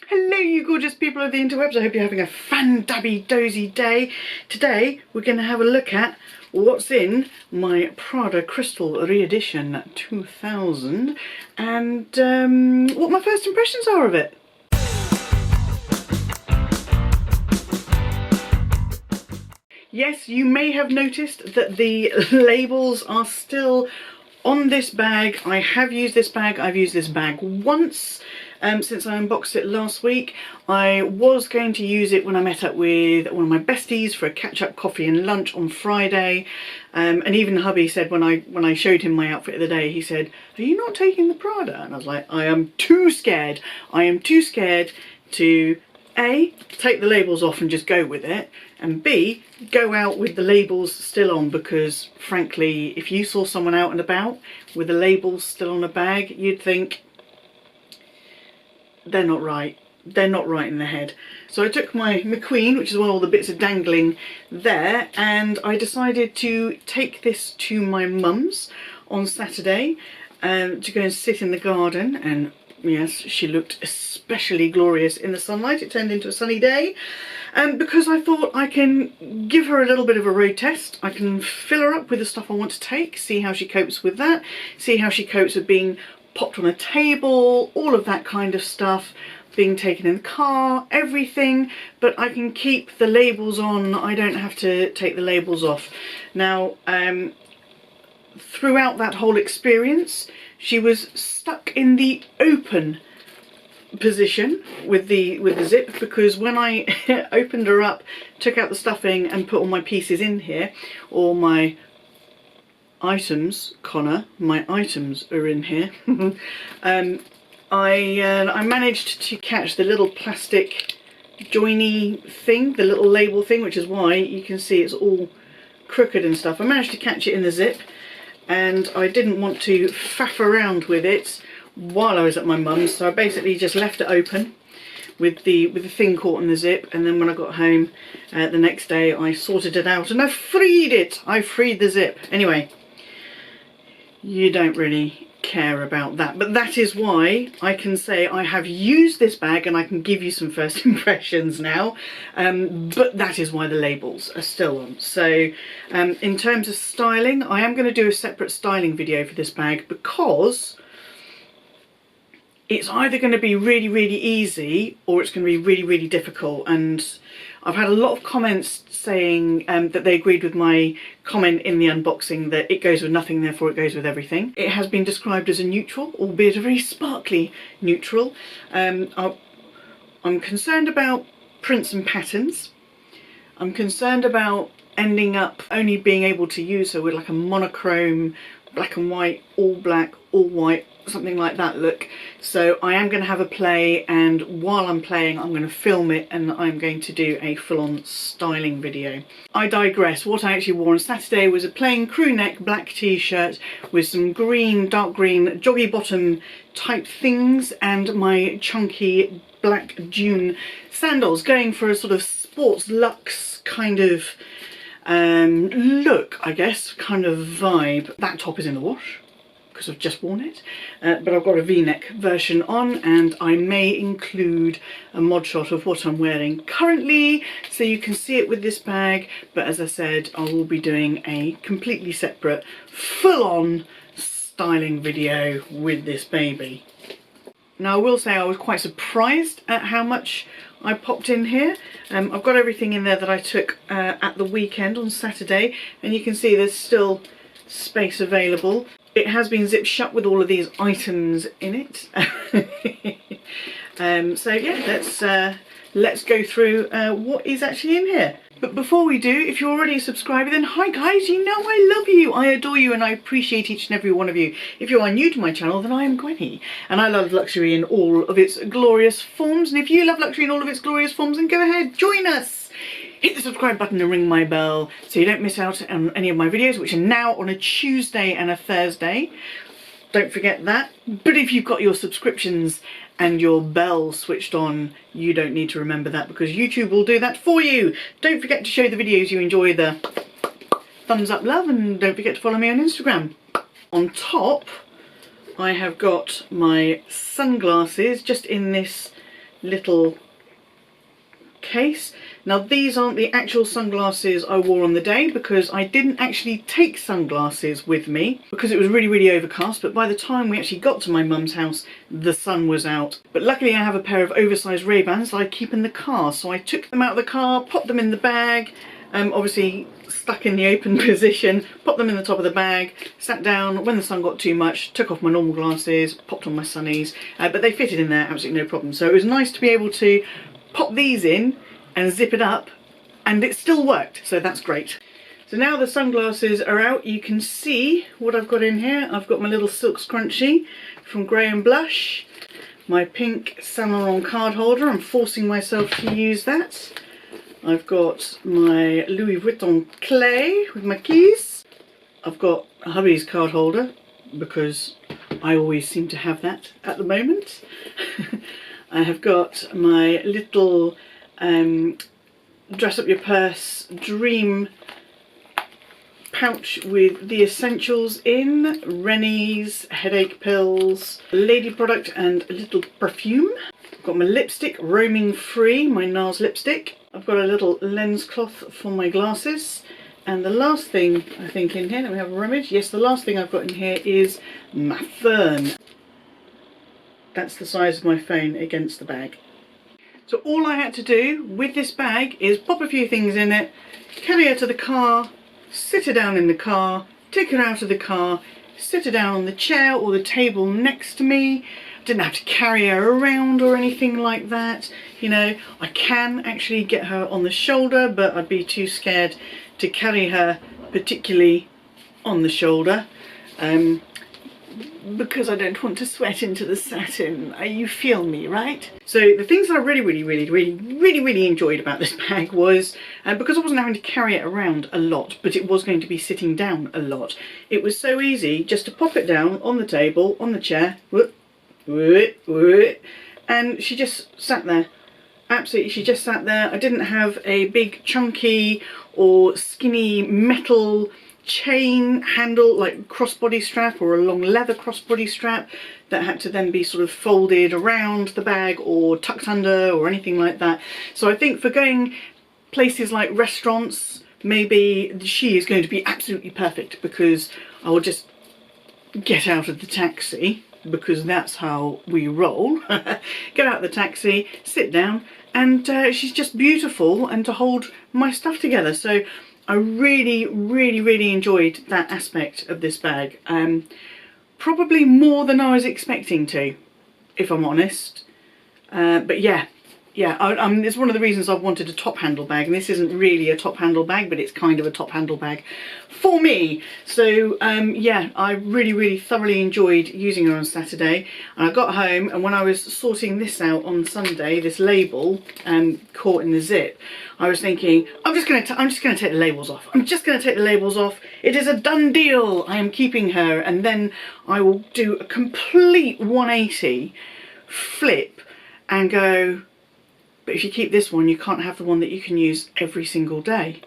Hello you gorgeous people of the interwebs, I hope you're having a Fandabbydozy day. Today we're going to have a look at what's in my Prada Crystal Re-edition 2000 and what my first impressions are of it. Yes, you may have noticed that the labels are still on this bag. I have used this bag. I've used this bag once since I unboxed it last week. I was going to use it when I met up with one of my besties for a catch-up coffee and lunch on Friday. And even hubby said when I showed him my outfit of the day, he said, "Are you not taking the Prada?" And I was like, I am too scared. I am too scared to A, take the labels off and just go with it, and B, go out with the labels still on, because frankly, if you saw someone out and about with the labels still on a bag, you'd think, they're not right. They're not right in the head. So I took my McQueen, which is why all the bits are dangling there, and I decided to take this to my mum's on Saturday to go and sit in the garden. And yes, she looked especially glorious in the sunlight. It turned into a sunny day. Because I thought I can give her a little bit of a road test. I can fill her up with the stuff I want to take, see how she copes with that, see how she copes with being popped on a table, all of that kind of stuff, being taken in the car, everything, but I can keep the labels on. I don't have to take the labels off. Now, throughout that whole experience, she was stuck in the open position with the zip, because when I opened her up, took out the stuffing and put all my pieces in here, all my items, Connor, my items are in here. I managed to catch the little plastic joiny thing, the little label thing, which is why you can see it's all crooked and stuff. I managed to catch it in the zip, and I didn't want to faff around with it while I was at my mum's, so I basically just left it open with the thing caught in the zip, and then when I got home the next day I sorted it out and I freed it. I freed the zip. Anyway, you don't really care about that, but that is why I can say I have used this bag and I can give you some first impressions now, but that is why the labels are still on. So in terms of styling, I am going to do a separate styling video for this bag, because it's either going to be really, really easy or it's going to be really, really difficult. And I've had a lot of comments saying that they agreed with my comment in the unboxing that it goes with nothing, therefore it goes with everything. It has been described as a neutral, albeit a very sparkly neutral. I'm concerned about prints and patterns. I'm concerned about ending up only being able to use her with like a monochrome, black and white, all black, all white, something like that look. So I am going to have a play, and while I'm playing I'm going to film it and I'm going to do a full-on styling video. I digress. What I actually wore on Saturday was a plain crew neck black t-shirt with some green, dark green joggy bottom type things and my chunky black Dune sandals, going for a sort of sports luxe kind of look, I guess, kind of vibe. That top is in the wash because I've just worn it, but I've got a v-neck version on, and I may include a mod shot of what I'm wearing currently so you can see it with this bag. But as I said, I will be doing a completely separate full-on styling video with this baby. Now I will say I was quite surprised at how much I popped in here. I've got everything in there that I took at the weekend on Saturday, and you can see there's still space available. It has been zipped shut with all of these items in it. So yeah, let's go through what is actually in here. But before we do, if you're already a subscriber, then hi guys, you know I love you, I adore you, and I appreciate each and every one of you. If you are new to my channel, then I am Gwenny, and I love luxury in all of its glorious forms. And if you love luxury in all of its glorious forms, then go ahead, join us. Hit the subscribe button and ring my bell so you don't miss out on any of my videos, which are now on a Tuesday and a Thursday. Don't forget that. But if you've got your subscriptions and your bell switched on, you don't need to remember that, because YouTube will do that for you. Don't forget to show the videos you enjoy the thumbs up love, and don't forget to follow me on Instagram. On top, I have got my sunglasses just in this little case. Now these aren't the actual sunglasses I wore on the day, because I didn't actually take sunglasses with me because it was really overcast, but by the time we actually got to my mum's house the sun was out. But luckily I have a pair of oversized Ray-Bans that I keep in the car, so I took them out of the car, popped them in the bag, obviously stuck in the open position, popped them in the top of the bag, sat down. When the sun got too much, took off my normal glasses, popped on my sunnies, but they fitted in there absolutely no problem. So it was nice to be able to pop these in and zip it up, and it still worked, so that's great. So now the sunglasses are out, you can see what I've got in here. I've got my little silk scrunchie from Grey & Blush, my pink Saint Laurent card holder, I'm forcing myself to use that. I've got my Louis Vuitton clay with my keys. I've got a hubby's card holder because I always seem to have that at the moment. I have got my little dress up your purse dream pouch with the essentials in, Rennie's headache pills, lady product and a little perfume. I've got my lipstick, roaming free, my NARS lipstick. I've got a little lens cloth for my glasses. And the last thing I think in here, let me have a rummage. Yes, the last thing I've got in here is my phone. That's the size of my phone against the bag. So all I had to do with this bag is pop a few things in it, carry her to the car, sit her down in the car, take her out of the car, sit her down on the chair or the table next to me. Didn't have to carry her around or anything like that. You know, I can actually get her on the shoulder, but I'd be too scared to carry her particularly on the shoulder. Because I don't want to sweat into the satin. You feel me, right? So the things that I really enjoyed about this bag was, because I wasn't having to carry it around a lot, but it was going to be sitting down a lot, it was so easy just to pop it down on the table, on the chair, and she just sat there. Absolutely, she just sat there. I didn't have a big chunky or skinny metal chain handle like crossbody strap or a long leather crossbody strap that had to then be sort of folded around the bag or tucked under or anything like that. So I think for going places like restaurants, maybe she is going to be absolutely perfect, because I will just get out of the taxi, because that's how we roll. Get out of the taxi, sit down, and she's just beautiful, and to hold my stuff together. So I really enjoyed that aspect of this bag. Probably more than I was expecting to, if I'm honest. But yeah, it's one of the reasons I've wanted a top handle bag, and this isn't really a top handle bag, but it's kind of a top handle bag for me. So yeah, I really thoroughly enjoyed using her on Saturday. And I got home, and when I was sorting this out on Sunday, this label caught in the zip, I was thinking, I'm just going to take the labels off. I'm just going to take the labels off. It is a done deal. I am keeping her, and then I will do a complete 180 flip and go, but if you keep this one, you can't have the one that you can use every single day.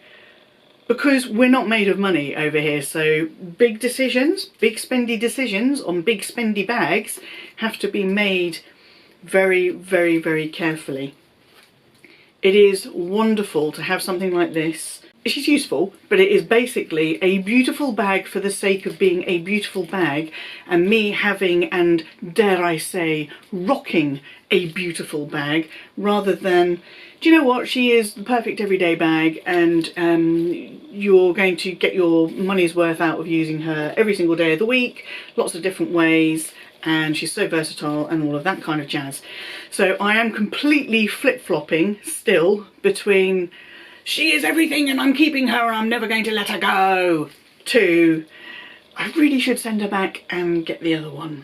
Because we're not made of money over here, so big decisions, big spendy decisions on big spendy bags have to be made very carefully. It is wonderful to have something like this. She's useful, but it is basically a beautiful bag for the sake of being a beautiful bag, and me having, and dare I say, rocking a beautiful bag, rather than, do you know what, she is the perfect everyday bag, and you're going to get your money's worth out of using her every single day of the week, lots of different ways, and she's so versatile and all of that kind of jazz. So I am completely flip-flopping still between she is everything and I'm keeping her and I'm never going to let her go, to I really should send her back and get the other one.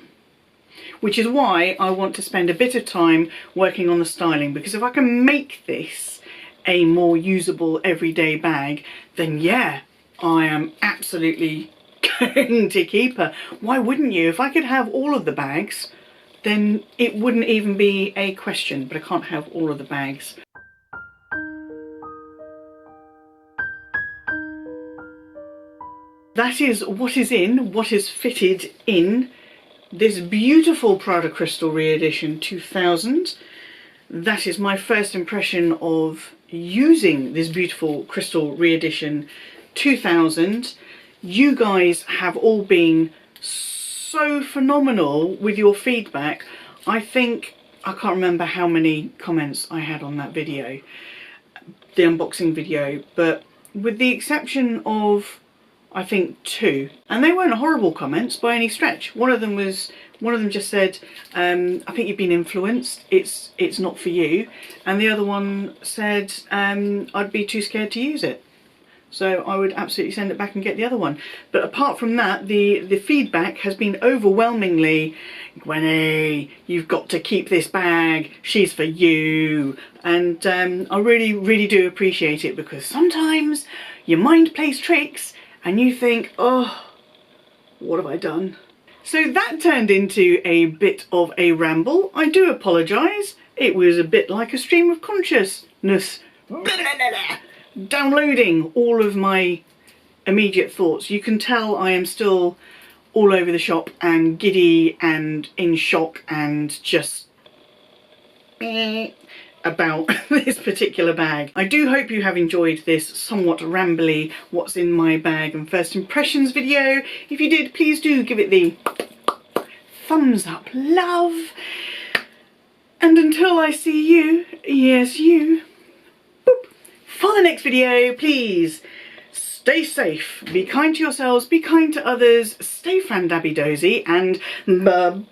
Which is why I want to spend a bit of time working on the styling, because if I can make this a more usable everyday bag, then yeah, I am absolutely going to keep her. Why wouldn't you? If I could have all of the bags, then it wouldn't even be a question, but I can't have all of the bags. That is what is fitted in this beautiful Prada Crystal Re-edition 2000. that is my first impression of using this beautiful Crystal Re-edition 2000. You guys have all been so phenomenal with your feedback. I think, I can't remember how many comments I had on that video, the unboxing video, but with the exception of, I think, 2, and they weren't horrible comments by any stretch. One of them just said, I think you've been influenced, it's not for you, and the other one said, I'd be too scared to use it, so I would absolutely send it back and get the other one. But apart from that, the feedback has been overwhelmingly, Gwenny, you've got to keep this bag, she's for you. And I really do appreciate it, because sometimes your mind plays tricks and you think, oh, what have I done? So that turned into a bit of a ramble. I do apologise. It was a bit like a stream of consciousness. Downloading all of my immediate thoughts. You can tell I am still all over the shop and giddy and in shock and just about this particular bag. I do hope you have enjoyed this somewhat rambly what's in my bag and first impressions video. If you did, please do give it the thumbs up love. And until I see you, yes you, boop, for the next video, please stay safe, be kind to yourselves, be kind to others, stay Fandabbydozy, and bye-bye!